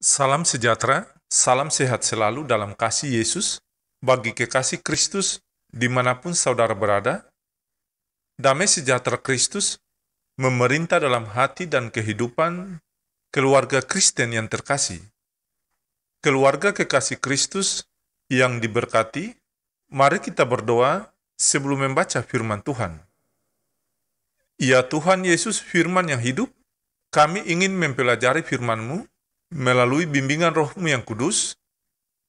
Salam sejahtera, salam sehat selalu dalam kasih Yesus, bagi kekasih Kristus dimanapun saudara berada. Damai sejahtera Kristus memerintah dalam hati dan kehidupan keluarga Kristen yang terkasih. Keluarga kekasih Kristus yang diberkati, mari kita berdoa sebelum membaca firman Tuhan. Ya Tuhan Yesus, firman yang hidup, kami ingin mempelajari firman-Mu melalui bimbingan Roh-Mu yang kudus,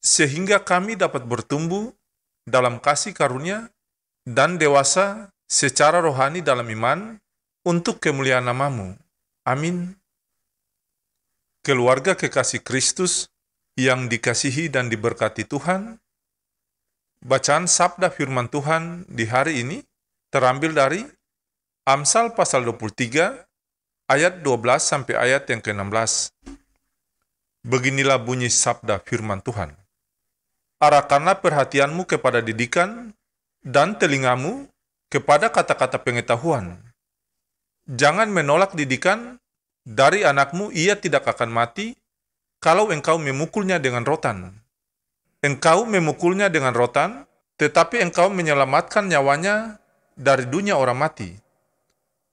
sehingga kami dapat bertumbuh dalam kasih karunia dan dewasa secara rohani dalam iman untuk kemuliaan nama-Mu. Amin. Keluarga kekasih Kristus yang dikasihi dan diberkati Tuhan, bacaan sabda firman Tuhan di hari ini terambil dari Amsal pasal 23 ayat 12 sampai ayat yang ke-16. Beginilah bunyi sabda firman Tuhan. Arahkanlah perhatianmu kepada didikan dan telingamu kepada kata-kata pengetahuan. Jangan menolak didikan dari anakmu, ia tidak akan mati kalau engkau memukulnya dengan rotan. Engkau memukulnya dengan rotan, tetapi engkau menyelamatkan nyawanya dari dunia orang mati.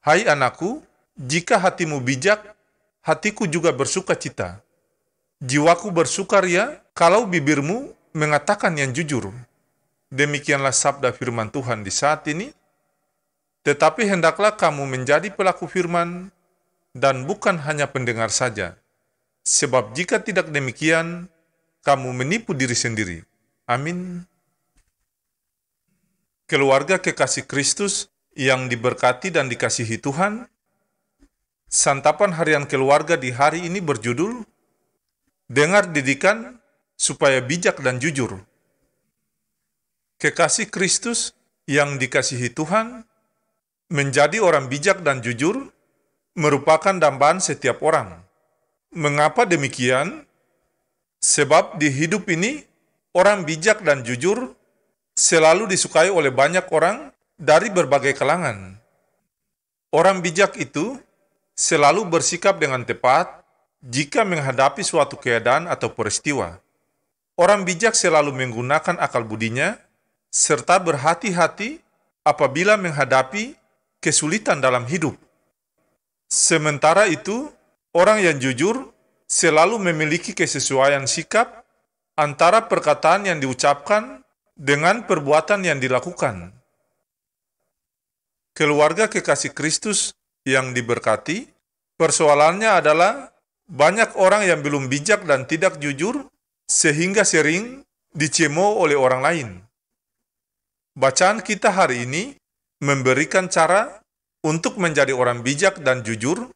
Hai anakku, jika hatimu bijak, hatiku juga bersuka cita. Jiwaku bersukaria kalau bibirmu mengatakan yang jujur. Demikianlah sabda firman Tuhan di saat ini. Tetapi hendaklah kamu menjadi pelaku firman dan bukan hanya pendengar saja. Sebab jika tidak demikian, kamu menipu diri sendiri. Amin. Keluarga kekasih Kristus yang diberkati dan dikasihi Tuhan, santapan harian keluarga di hari ini berjudul Dengar didikan supaya bijak dan jujur. Kekasih Kristus yang dikasihi Tuhan, menjadi orang bijak dan jujur merupakan dambaan setiap orang. Mengapa demikian? Sebab di hidup ini, orang bijak dan jujur selalu disukai oleh banyak orang dari berbagai kalangan. Orang bijak itu selalu bersikap dengan tepat jika menghadapi suatu keadaan atau peristiwa. Orang bijak selalu menggunakan akal budinya serta berhati-hati apabila menghadapi kesulitan dalam hidup. Sementara itu, orang yang jujur selalu memiliki kesesuaian sikap antara perkataan yang diucapkan dengan perbuatan yang dilakukan. Keluarga kekasih Kristus yang diberkati, persoalannya adalah banyak orang yang belum bijak dan tidak jujur sehingga sering dicemooh oleh orang lain. Bacaan kita hari ini memberikan cara untuk menjadi orang bijak dan jujur,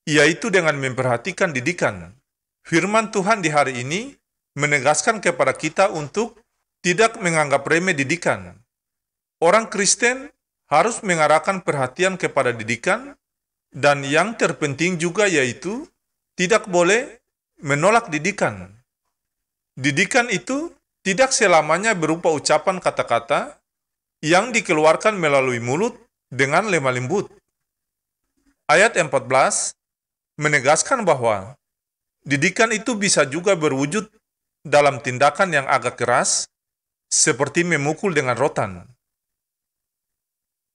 yaitu dengan memperhatikan didikan. Firman Tuhan di hari ini menegaskan kepada kita untuk tidak menganggap remeh didikan. Orang Kristen harus mengarahkan perhatian kepada didikan, dan yang terpenting juga yaitu tidak boleh menolak didikan. Didikan itu tidak selamanya berupa ucapan kata-kata yang dikeluarkan melalui mulut dengan lemah lembut. Ayat 14 menegaskan bahwa didikan itu bisa juga berwujud dalam tindakan yang agak keras, seperti memukul dengan rotan.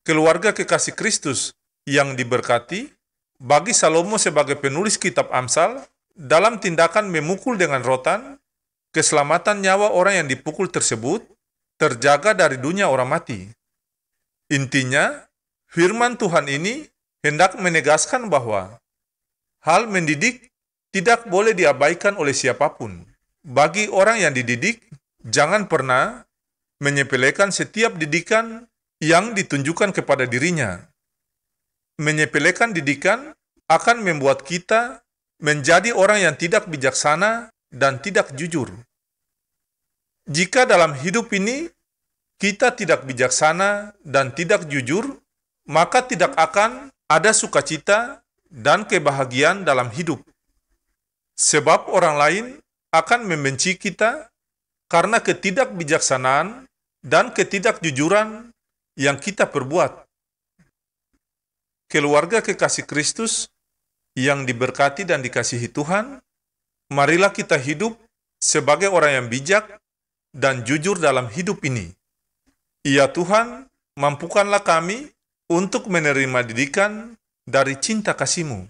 Keluarga kekasih Kristus yang diberkati, bagi Salomo sebagai penulis kitab Amsal, dalam tindakan memukul dengan rotan, keselamatan nyawa orang yang dipukul tersebut terjaga dari dunia orang mati. Intinya, firman Tuhan ini hendak menegaskan bahwa hal mendidik tidak boleh diabaikan oleh siapapun. Bagi orang yang dididik, jangan pernah menyepelekan setiap didikan yang ditunjukkan kepada dirinya. Menyepelekan didikan akan membuat kita menjadi orang yang tidak bijaksana dan tidak jujur. Jika dalam hidup ini kita tidak bijaksana dan tidak jujur, maka tidak akan ada sukacita dan kebahagiaan dalam hidup. Sebab orang lain akan membenci kita karena ketidakbijaksanaan dan ketidakjujuran yang kita perbuat. Keluarga kekasih Kristus yang diberkati dan dikasihi Tuhan, Marilah kita hidup sebagai orang yang bijak dan jujur dalam hidup ini. Ya Tuhan, mampukanlah kami untuk menerima didikan dari cinta kasih-Mu.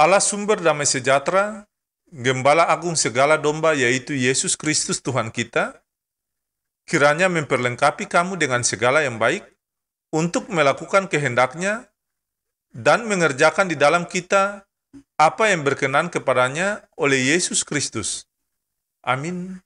Allah sumber damai sejahtera, Gembala agung segala domba yaitu Yesus Kristus Tuhan kita, kiranya memperlengkapi kamu dengan segala yang baik untuk melakukan kehendak-Nya dan mengerjakan di dalam kita apa yang berkenan kepadanya oleh Yesus Kristus. Amin.